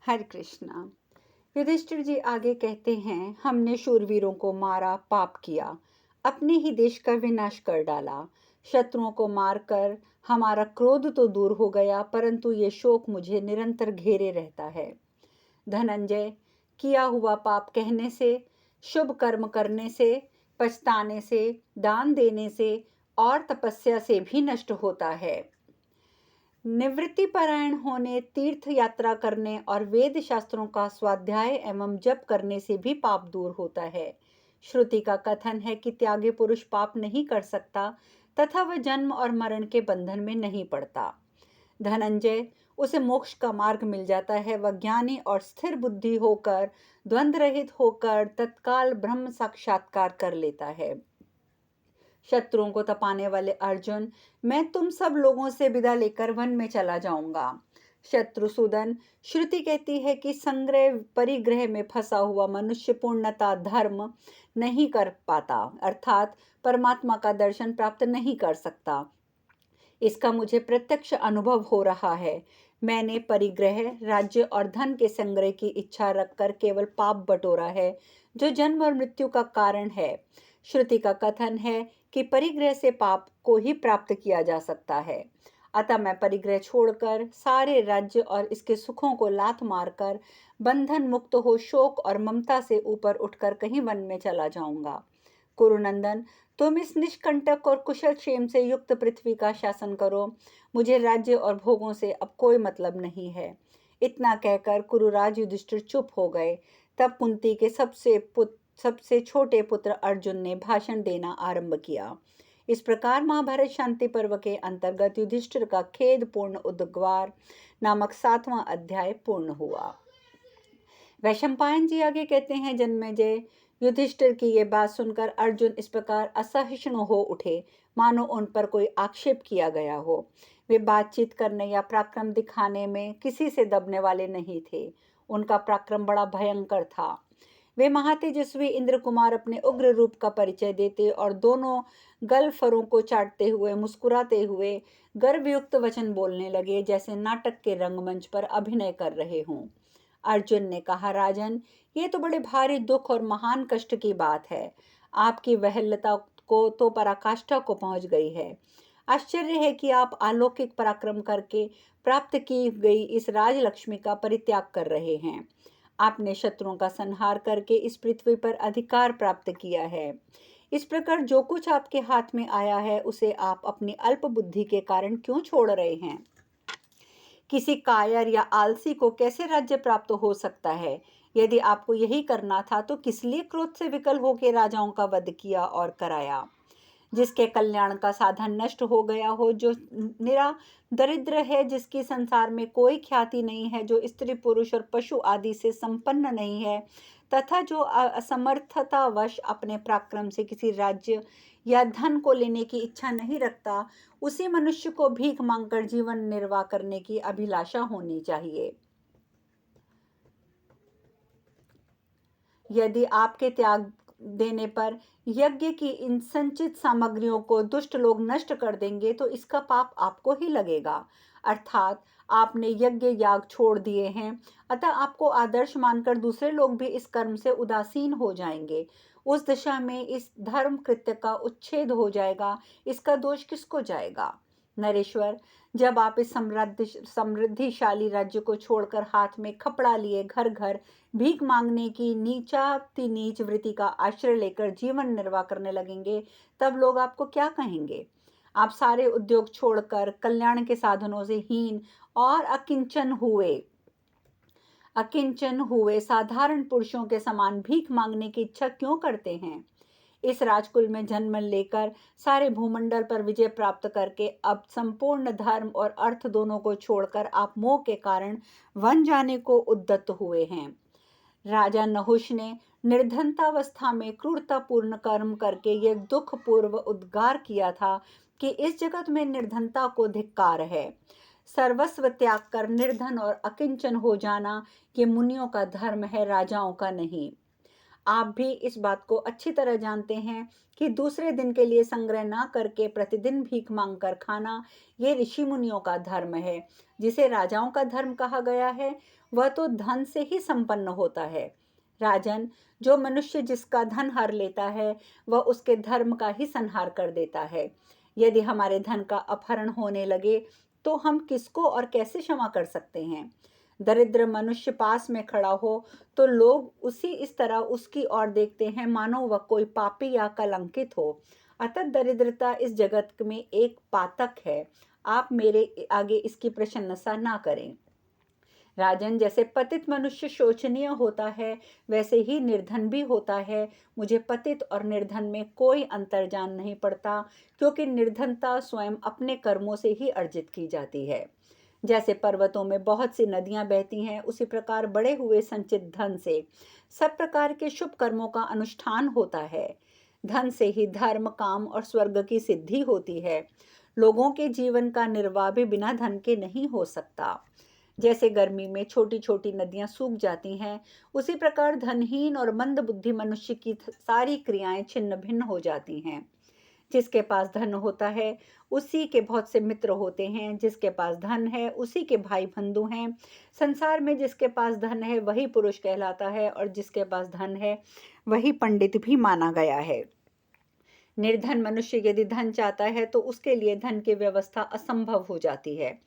हरे कृष्णा। युधिष्ठिर जी आगे कहते हैं, हमने शूरवीरों को मारा, पाप किया, अपने ही देश का विनाश कर डाला। शत्रुओं को मारकर हमारा क्रोध तो दूर हो गया, परंतु ये शोक मुझे निरंतर घेरे रहता है। धनंजय, किया हुआ पाप कहने से, शुभ कर्म करने से, पछताने से, दान देने से और तपस्या से भी नष्ट होता है। निवृत्ति परायण होने, तीर्थ यात्रा करने और वेद शास्त्रों का स्वाध्याय एवं जप करने से भी पाप दूर होता है। श्रुति का कथन है कि त्यागी पुरुष पाप नहीं कर सकता तथा वह जन्म और मरण के बंधन में नहीं पड़ता। धनंजय, उसे मोक्ष का मार्ग मिल जाता है। वह ज्ञानी और स्थिर बुद्धि होकर, द्वंद्व रहित होकर तत्काल ब्रह्म साक्षात्कार कर लेता है। शत्रुओं को तपाने वाले अर्जुन, मैं तुम सब लोगों से विदा लेकर वन में चला जाऊंगा। शत्रुसूदन, श्रुति कहती है कि संग्रह परिग्रह में फंसा हुआ मनुष्य पूर्णता धर्म नहीं कर पाता, अर्थात परमात्मा का दर्शन प्राप्त नहीं कर सकता। इसका मुझे प्रत्यक्ष अनुभव हो रहा है। मैंने परिग्रह, राज्य और धन के संग्रह की इच्छा रखकर केवल पाप बटोरा है, जो जन्म और मृत्यु का कारण है। श्रुति का कथन है कि परिग्रह से पाप को ही प्राप्त किया जा सकता है। अतः मैं परिग्रह छोड़कर सारे राज्य और इसके सुखों को लात मारकर बंधन मुक्त हो शोक और ममता से ऊपर उठकर कहीं वन में चला जाऊंगा। कुरुनंदन, तुम इस निष्कंटक और कुशल क्षेम से युक्त पृथ्वी का शासन करो। मुझे राज्य और भोगों से अब कोई मतलब नहीं है। इतना कहकर कुरुराज युधिष्ठिर चुप हो गए। तब कुंती के सबसे छोटे पुत्र अर्जुन ने भाषण देना आरंभ किया। इस प्रकार महाभारत शांति पर्व के अंतर्गत युधिष्ठिर का खेद पूर्ण उद्गार नामक 7वां अध्याय पूर्ण हुआ। वैशंपायन जी आगे कहते हैं, जन्मेजय, युधिष्ठिर की ये बात सुनकर अर्जुन इस प्रकार असहिष्णु हो उठे मानो उन पर कोई आक्षेप किया गया हो। वे बातचीत करने या पराक्रम दिखाने में किसी से दबने वाले नहीं थे। उनका पराक्रम बड़ा भयंकर था। वे महातेजस्वी इंद्र कुमार अपने उग्र रूप का परिचय देते और दोनों गलफरों को चाटते हुए मुस्कुराते हुए गर्वयुक्त वचन बोलने लगे, जैसे नाटक के रंगमंच पर अभिनय कर रहे हों। अर्जुन ने कहा, राजन, ये तो बड़े भारी दुख और महान कष्ट की बात है। आपकी वहलता को तो पराकाष्ठा को पहुंच गई है। आश्चर्य है कि आप अलौकिक पराक्रम करके प्राप्त की गई इस राजलक्ष्मी का परित्याग कर रहे हैं। आपने शत्रुओं का संहार करके इस पृथ्वी पर अधिकार प्राप्त किया है। इस प्रकार जो कुछ आपके हाथ में आया है उसे आप अपनी अल्प बुद्धि के कारण क्यों छोड़ रहे हैं? किसी कायर या आलसी को कैसे राज्य प्राप्त हो सकता है? यदि आपको यही करना था तो किस लिए क्रोध से विकल होकर राजाओं का वध किया और कराया? जिसके कल्याण का साधन नष्ट हो गया हो, जो निरा दरिद्र है, जिसकी संसार में कोई ख्याति नहीं है, जो स्त्री पुरुष और पशु आदि से संपन्न नहीं है, तथा जो असमर्थतावश अपने पराक्रम से किसी राज्य या धन को लेने की इच्छा नहीं रखता, उसी मनुष्य को भीख मांगकर जीवन निर्वाह करने की अभिलाषा होनी चाहिए। यदि आपके त्याग देने पर यज्ञ की इन संचित सामग्रियों को दुष्ट लोग नष्ट कर देंगे तो इसका पाप आपको ही लगेगा। अर्थात आपने यज्ञ याग छोड़ दिए हैं, अतः आपको आदर्श मानकर दूसरे लोग भी इस कर्म से उदासीन हो जाएंगे। उस दशा में इस धर्म कृत्य का उच्छेद हो जाएगा। इसका दोष किसको जाएगा? नरेश्वर, जब आप इस समृद्धिशाली राज्य को छोड़कर हाथ में कपड़ा लिए घर घर भीख मांगने की नीचाति नीच वृत्ति का आश्रय लेकर जीवन निर्वाह करने लगेंगे, तब लोग आपको क्या कहेंगे? आप सारे उद्योग छोड़कर कल्याण के साधनों से हीन और अकिंचन हुए साधारण पुरुषों के समान भीख मांगने की इच्छा क्यों करते हैं? इस राजकुल में जन्म लेकर सारे भूमंडल पर विजय प्राप्त करके अब संपूर्ण धर्म और अर्थ दोनों को छोड़कर आप मोह के कारण वन जाने को उद्यत हुए हैं। राजा नहुष ने निर्धनतावस्था में क्रूरतापूर्ण कर्म करके यह दुख पूर्व उद्गार किया था कि इस जगत में निर्धनता को धिक्कार है। सर्वस्व त्याग कर निर्धन और अकिंचन हो जाना ये मुनियों का धर्म है, राजाओं का नहीं। आप भी इस बात को अच्छी तरह जानते हैं कि दूसरे दिन के लिए संग्रह ना करके प्रतिदिन भीख मांग कर खाना ये ऋषि मुनियों का धर्म है। जिसे राजाओं का धर्म कहा गया है वह तो धन से ही संपन्न होता है। राजन, जो मनुष्य जिसका धन हर लेता है, वह उसके धर्म का ही संहार कर देता है। यदि हमारे धन का अपहरण होने लगे तो हम किसको और कैसे क्षमा कर सकते हैं? दरिद्र मनुष्य पास में खड़ा हो तो लोग उसी इस तरह उसकी ओर देखते हैं मानो वह कोई पापी या कलंकित हो। अतः दरिद्रता इस जगत में एक पातक है। आप मेरे आगे इसकी प्रशंसा ना करें। राजन, जैसे पतित मनुष्य शोचनीय होता है, वैसे ही निर्धन भी होता है। मुझे पतित और निर्धन में कोई अंतर जान नहीं पड़ता, क्योंकि निर्धनता स्वयं अपने कर्मों से ही अर्जित की जाती है। जैसे पर्वतों में बहुत सी नदियां बहती हैं, उसी प्रकार बड़े हुए संचित धन से सब प्रकार के शुभ कर्मों का अनुष्ठान होता है। धन से ही धर्म, काम और स्वर्ग की सिद्धि होती है। लोगों के जीवन का निर्वाह भी बिना धन के नहीं हो सकता। जैसे गर्मी में छोटी छोटी नदियां सूख जाती हैं, उसी प्रकार धनहीन और मंद बुद्धि मनुष्य की सारी क्रियाएं छिन्न भिन्न हो जाती हैं। जिसके पास धन होता है उसी के बहुत से मित्र होते हैं, जिसके पास धन है उसी के भाई बंधु हैं। संसार में जिसके पास धन है वही पुरुष कहलाता है, और जिसके पास धन है वही पंडित भी माना गया है। निर्धन मनुष्य यदि धन चाहता है तो उसके लिए धन की व्यवस्था असंभव हो जाती है,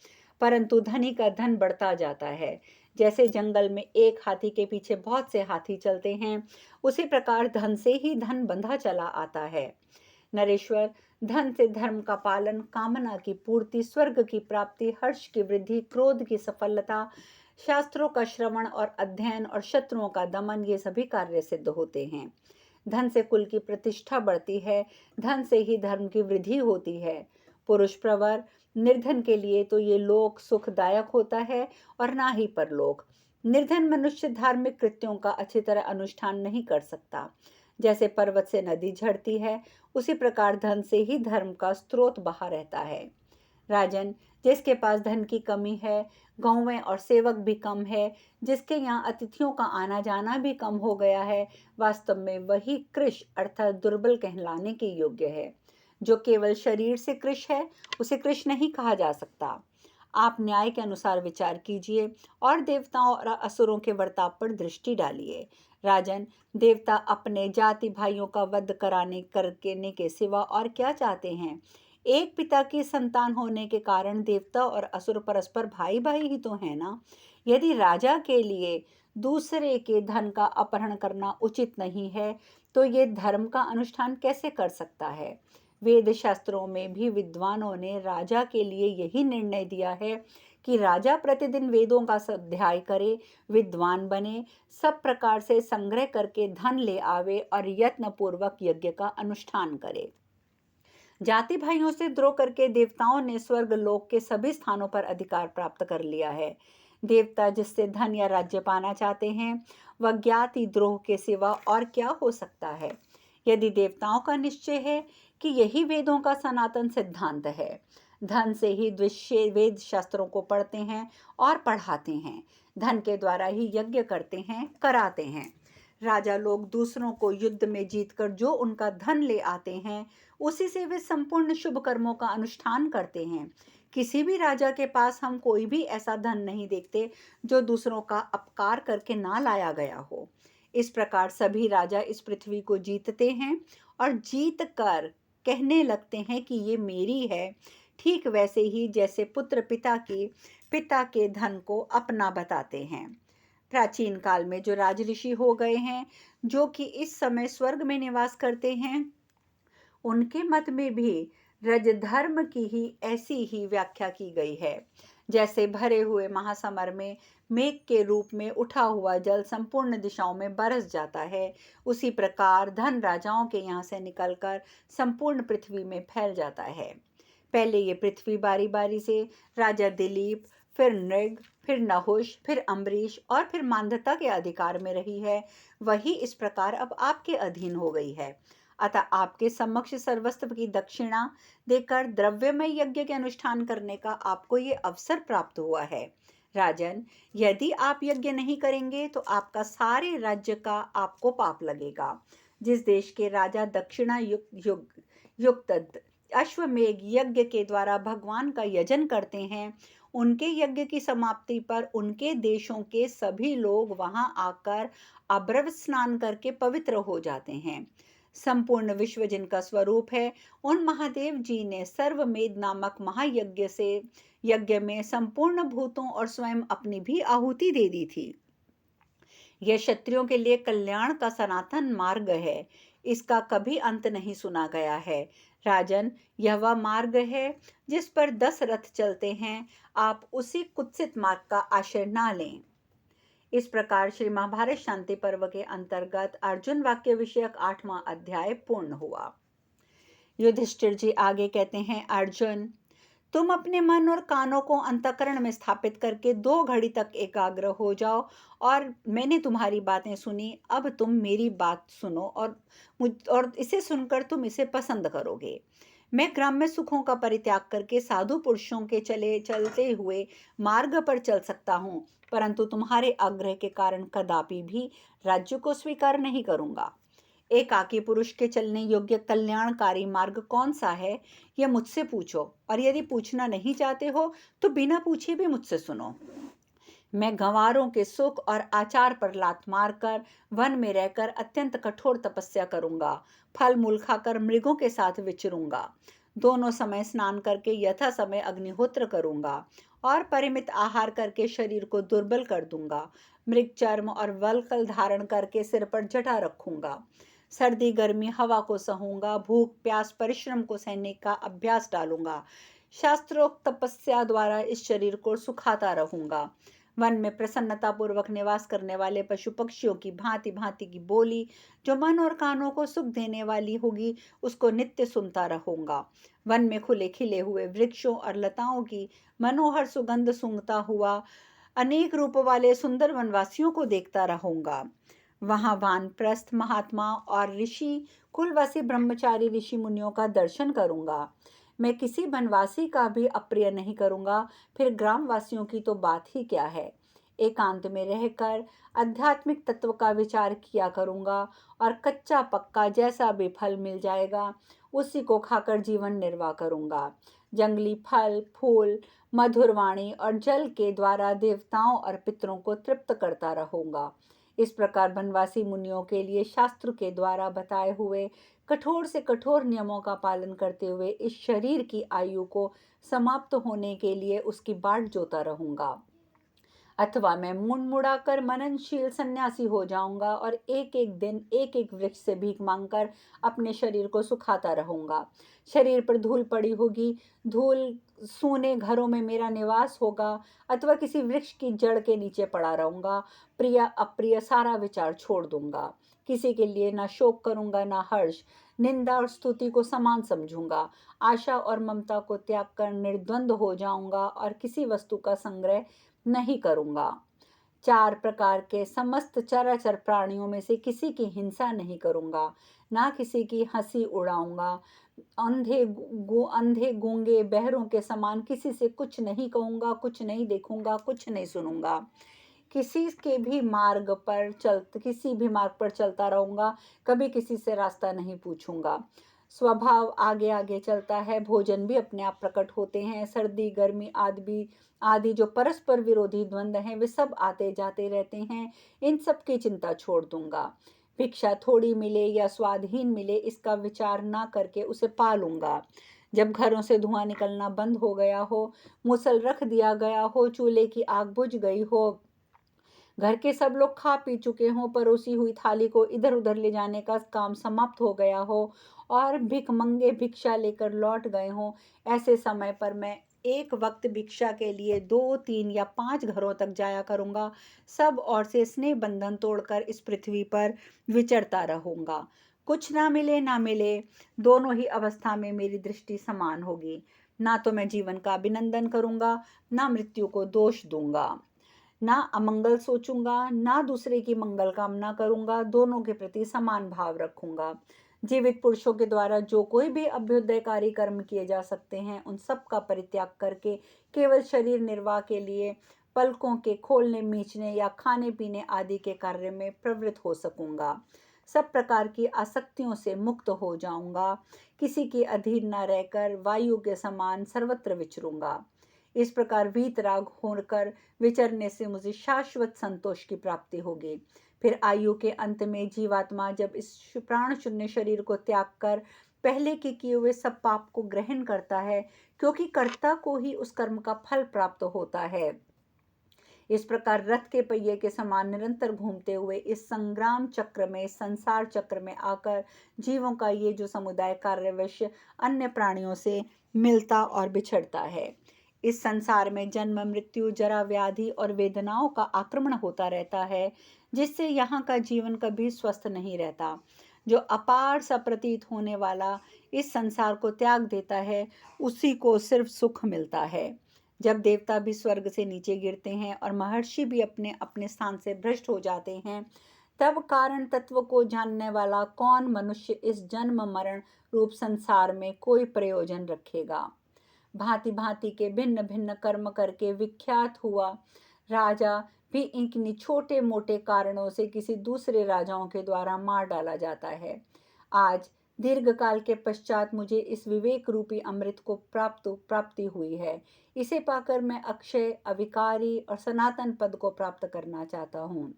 परंतु धनी का धन बढ़ता जाता है। जैसे जंगल में एक हाथी के पीछे बहुत से हाथी चलते हैं, उसी प्रकार धन से ही धन बंधा चला आता है। नरेश्वर, धन से धर्म का पालन, कामना की पूर्ति, स्वर्ग की प्राप्ति, हर्ष की वृद्धि, क्रोध की सफलता, शास्त्रों का श्रवण और अध्ययन और शत्रुओं का दमन, ये सभी कार्य सिद्ध होते हैं। धन से कुल की प्रतिष्ठा बढ़ती है, धन से ही धर्म की वृद्धि होती है। पुरुष प्रवर, निर्धन के लिए तो ये लोक सुखदायक होता है और ना ही परलोक। निर्धन मनुष्य धार्मिक कृत्यों का अच्छी तरह अनुष्ठान नहीं कर सकता। जैसे पर्वत से नदी झड़ती है, उसी प्रकार धन से ही धर्म का स्रोत बहा रहता है। राजन, जिसके पास धन की कमी है, गौवें और सेवक भी कम है, जिसके यहाँ अतिथियों का आना जाना भी कम हो गया है, वास्तव में वही कृश अर्थात दुर्बल कहलाने के योग्य है। जो केवल शरीर से कृश है, उसे कृश नहीं कहा जा सकता। आप न्याय के अनुसार विचार कीजिए और देवताओं और असुरों के बर्ताव पर दृष्टि डालिए। राजन, देवता अपने जाति भाइयों का वध करने के सिवा और क्या चाहते हैं? एक पिता की संतान होने के कारण देवता और असुर परस्पर भाई भाई ही तो है ना। यदि राजा के लिए दूसरे के धन का अपहरण करना उचित नहीं है, तो ये धर्म का अनुष्ठान कैसे कर सकता है? वेद शास्त्रों में भी विद्वानों ने राजा के लिए यही निर्णय दिया है कि राजा प्रतिदिन वेदों का स्वाध्याय करे, विद्वान बने, सब प्रकार से संग्रह करके धन ले आवे और यत्न पूर्वक यज्ञ का अनुष्ठान करे। जाति भाइयों से द्रोह करके देवताओं ने स्वर्ग लोक के सभी स्थानों पर अधिकार प्राप्त कर लिया है। देवता जिससे धन या राज्य पाना चाहते हैं, वह ज्ञाति द्रोह के सिवा और क्या हो सकता है? यदि देवताओं का निश्चय है कि यही वेदों का सनातन सिद्धांत है, धन से ही द्वितीय वेद शास्त्रों को पढ़ते हैं और पढ़ाते हैं, धन के द्वारा ही यज्ञ करते हैं, कराते हैं। राजा लोग दूसरों को युद्ध में जीतकर जो उनका धन ले आते हैं, उसी से वे संपूर्ण शुभ कर्मों का अनुष्ठान करते हैं। किसी भी राजा के पास हम कोई भी ऐसा धन नहीं देखते जो दूसरों का अपकार करके ना लाया गया हो। इस प्रकार सभी राजा इस पृथ्वी को जीतते हैं और जीत कर कहने लगते हैं कि ये मेरी है। ठीक वैसे ही जैसे पुत्र पिता के धन को अपना बताते हैं। प्राचीन काल में जो राजऋषि हो गए हैं, जो कि इस समय स्वर्ग में निवास करते हैं, उनके मत में भी रजधर्म की ही ऐसी ही व्याख्या की गई है। जैसे भरे हुए महासमर में मेघ के रूप में उठा हुआ जल संपूर्ण दिशाओं में बरस जाता है, उसी प्रकार धन राजाओं के यहाँ से निकलकर संपूर्ण पृथ्वी में फैल जाता है। पहले ये पृथ्वी बारी बारी से राजा दिलीप, फिर नृग, फिर नहुष, फिर अम्बरीश और फिर मांधाता के अधिकार में रही है। वही इस प्रकार अब आपके अधीन हो गई है। अतः आपके समक्ष सर्वस्व की दक्षिणा देकर द्रव्यमय यज्ञ के अनुष्ठान करने का आपको ये अवसर प्राप्त हुआ है। राजन, यदि आप यज्ञ नहीं करेंगे तो आपका सारे राज्य का आपको पाप लगेगा। जिस देश के राजा दक्षिणा युक्त अश्वमेघ यज्ञ के द्वारा भगवान का यजन करते हैं, उनके यज्ञ की समाप्ति पर उनके देशों के सभी लोग वहां आकर अब्रव स्नान करके पवित्र हो जाते हैं। संपूर्ण विश्व जिनका स्वरूप है, उन महादेव जी ने सर्वमेध नामक महायज्ञ से यज्ञ में संपूर्ण भूतों और स्वयं अपनी भी आहुति दे दी थी। यह क्षत्रियों के लिए कल्याण का सनातन मार्ग है, इसका कभी अंत नहीं सुना गया है। राजन, यह वह मार्ग है जिस पर 10 रथ चलते हैं, आप उसी कुत्सित मार्ग का आश्रय ना लें। इस प्रकार श्री महाभारत शांति पर्व के अंतर्गत अर्जुन वाक्य विषयक 8वां अध्याय पूर्ण हुआ। युधिष्ठिर जी आगे कहते हैं, अर्जुन, तुम अपने मन और कानों को अंतःकरण में स्थापित करके 2 घड़ी तक एकाग्र हो जाओ। और मैंने तुम्हारी बातें सुनी, अब तुम मेरी बात सुनो और इसे सुनकर तुम इसे पसंद करोगे। मैं ग्राम्य सुखों का परित्याग करके साधु पुरुषों के चलते हुए मार्ग पर चल सकता हूँ, परंतु तुम्हारे आग्रह के कारण कदापि भी राज्य को स्वीकार नहीं करूंगा। एकाकी पुरुष के चलने योग्य कल्याणकारी मार्ग कौन सा है, यह मुझसे पूछो, और यदि पूछना नहीं चाहते हो तो बिना पूछे भी मुझसे सुनो। मैं गंवारों के सुख और आचार पर लात मारकर वन में रहकर अत्यंत कठोर तपस्या करूंगा। फल मूल खाकर मृगों के साथ विचरूंगा। दोनों समय स्नान करके यथा समय अग्निहोत्र करूंगा और परिमित आहार करके शरीर को दुर्बल कर दूंगा। मृग चर्म और वल्कल धारण करके सिर पर जटा रखूंगा। सर्दी गर्मी हवा को सहूंगा। भूख प्यास परिश्रम को सहने का अभ्यास डालूंगा। शास्त्रोक्त तपस्या द्वारा इस शरीर को सुखाता रहूंगा। वन में प्रसन्नता पूर्वक निवास करने वाले पशु पक्षियों की भांति भांति की बोली जो मन और कानों को सुख देने वाली होगी, उसको नित्य सुनता रहूंगा। वन में खुले खिले हुए वृक्षों और लताओं की मनोहर सुगंध सूंघता हुआ अनेक रूप वाले सुंदर वनवासियों को देखता रहूंगा। वहां वानप्रस्थ महात्मा और ऋषि कुलवासी ब्रह्मचारी ऋषि मुनियों का दर्शन करूंगा। मैं किसी वनवासी का भी अप्रिय नहीं करूंगा, फिर ग्रामवासियों की तो बात ही क्या है। एकांत में रहकर आध्यात्मिक तत्व का विचार किया करूंगा और कच्चा पक्का जैसा भी फल मिल जाएगा उसी को खाकर जीवन निर्वाह करूंगा। जंगली फल फूल मधुर वाणी और जल के द्वारा देवताओं और पितरों को तृप्त करता रहूंगा। इस प्रकार वनवासी मुनियों के लिए शास्त्र के द्वारा बताए हुए कठोर से कठोर नियमों का पालन करते हुए इस शरीर की आयु को समाप्त होने के लिए उसकी बाट जोता रहूंगा। अथवा मैं मुंड मुड़ाकर मननशील सन्यासी हो जाऊंगा और एक एक दिन एक एक वृक्ष से भीख मांगकर अपने शरीर को सुखाता रहूंगा। शरीर पर धूल पड़ी होगी, धूल सूने घरों में मेरा निवास होगा, अथवा किसी वृक्ष की जड़ के नीचे पड़ा रहूंगा। प्रिय अप्रिय सारा विचार छोड़ दूंगा। किसी के लिए ना शोक करूंगा ना हर्ष। निंदा और स्तुति को समान समझूंगा। आशा और ममता को त्याग कर निर्द्वंद हो जाऊंगा और किसी वस्तु का संग्रह नहीं करूंगा। 4 प्रकार के समस्त चराचर प्राणियों में से किसी की हिंसा नहीं करूंगा, ना किसी की हंसी उड़ाऊंगा। अंधे गूंगे बहरों के समान किसी से कुछ नहीं कहूंगा, कुछ नहीं देखूंगा, कुछ नहीं सुनूंगा। किसी भी मार्ग पर चलता रहूंगा, कभी किसी से रास्ता नहीं पूछूंगा। स्वभाव आगे आगे चलता है, भोजन भी अपने आप प्रकट होते हैं। सर्दी गर्मी आदि जो परस्पर विरोधी द्वंद्व हैं, वे सब आते जाते रहते हैं। इन सब की चिंता छोड़ दूंगा। भिक्षा थोड़ी मिले या स्वादहीन मिले, इसका विचार ना करके उसे पा लूंगा। जब घरों से धुआं निकलना बंद हो गया हो, मुसल रख दिया गया हो, चूल्हे की आग बुझ गई हो, घर के सब लोग खा पी चुके हों, परोसी हुई थाली को इधर उधर ले जाने का काम समाप्त हो गया हो और भिखमंगे भिक्षा लेकर लौट गए हों, ऐसे समय पर मैं एक वक्त भिक्षा के लिए 2 3 या 5 घरों तक जाया करूंगा। सब ओर से स्नेह बंधन तोड़कर इस पृथ्वी पर विचरता रहूंगा। कुछ ना मिले ना मिले, दोनों ही अवस्था में मेरी दृष्टि समान होगी। ना तो मैं जीवन का अभिनंदन करूंगा, ना मृत्यु को दोष दूंगा। ना अमंगल सोचूंगा, ना दूसरे की मंगल कामना करूंगा। दोनों के प्रति समान भाव रखूंगा। जीवित पुरुषों के द्वारा जो कोई भी अभ्युदयकारी कर्म किए जा सकते हैं, उन सब का परित्याग करके केवल शरीर निर्वाह के लिए पलकों के खोलने मीचने या खाने पीने आदि के कार्य में प्रवृत्त हो सकूंगा। सब प्रकार की आसक्तियों से मुक्त हो जाऊंगा। किसी के अधीन न रहकर वायु के समान सर्वत्र विचरूंगा। इस प्रकार वीतराग होकर विचरने से मुझे शाश्वत संतोष की प्राप्ति होगी। फिर आयु के अंत में जीवात्मा जब इस प्राण शून्य शरीर को त्याग कर पहले के किए हुए सब पाप को ग्रहण करता है, क्योंकि कर्ता को ही उस कर्म का फल प्राप्त होता है। इस प्रकार रथ के पहिए के समान निरंतर घूमते हुए इस संग्राम चक्र में, संसार चक्र में आकर जीवों का ये जो समुदाय कार्यवश अन्य प्राणियों से मिलता और बिछड़ता है। इस संसार में जन्म, मृत्यु, जरा, व्याधि और वेदनाओं का आक्रमण होता रहता है, जिससे यहाँ का जीवन कभी स्वस्थ नहीं रहता। जो अपार सा प्रतीत होने वाला इस संसार को त्याग देता है, उसी को सिर्फ सुख मिलता है। जब देवता भी स्वर्ग से नीचे गिरते हैं और महर्षि भी अपने अपने स्थान से भ्रष्ट हो जाते हैं, तब कारण तत्व को जानने वाला कौन मनुष्य इस जन्म मरण रूप संसार में कोई प्रयोजन रखेगा। भांति भांति के भिन्न भिन्न कर्म करके विख्यात हुआ राजा भी इन्हीं छोटे मोटे कारणों से किसी दूसरे राजाओं के द्वारा मार डाला जाता है। आज दीर्घ काल के पश्चात मुझे इस विवेक रूपी अमृत को प्राप्ति हुई है। इसे पाकर मैं अक्षय, अविकारी और सनातन पद को प्राप्त करना चाहता हूँ।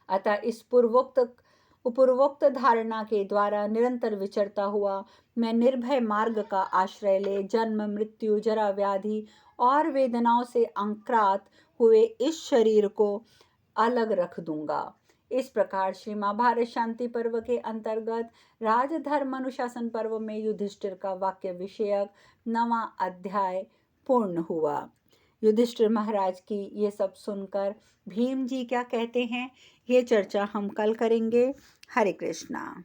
अतः इस पूर्वोक्त धारणा के द्वारा निरंतर विचरता हुआ मैं निर्भय मार्ग का आश्रय ले जन्म, मृत्यु, जरा, व्याधि और वेदनाओं से आक्रांत हुए इस शरीर को अलग रख दूंगा। इस प्रकार श्री महाभारत शांति पर्व के अंतर्गत राजधर्म अनुशासन पर्व में युधिष्ठिर का वाक्य विषयक 9वां अध्याय पूर्ण हुआ। युधिष्ठिर महाराज की ये सब सुनकर भीम जी क्या कहते हैं, ये चर्चा हम कल करेंगे। हरे कृष्णा।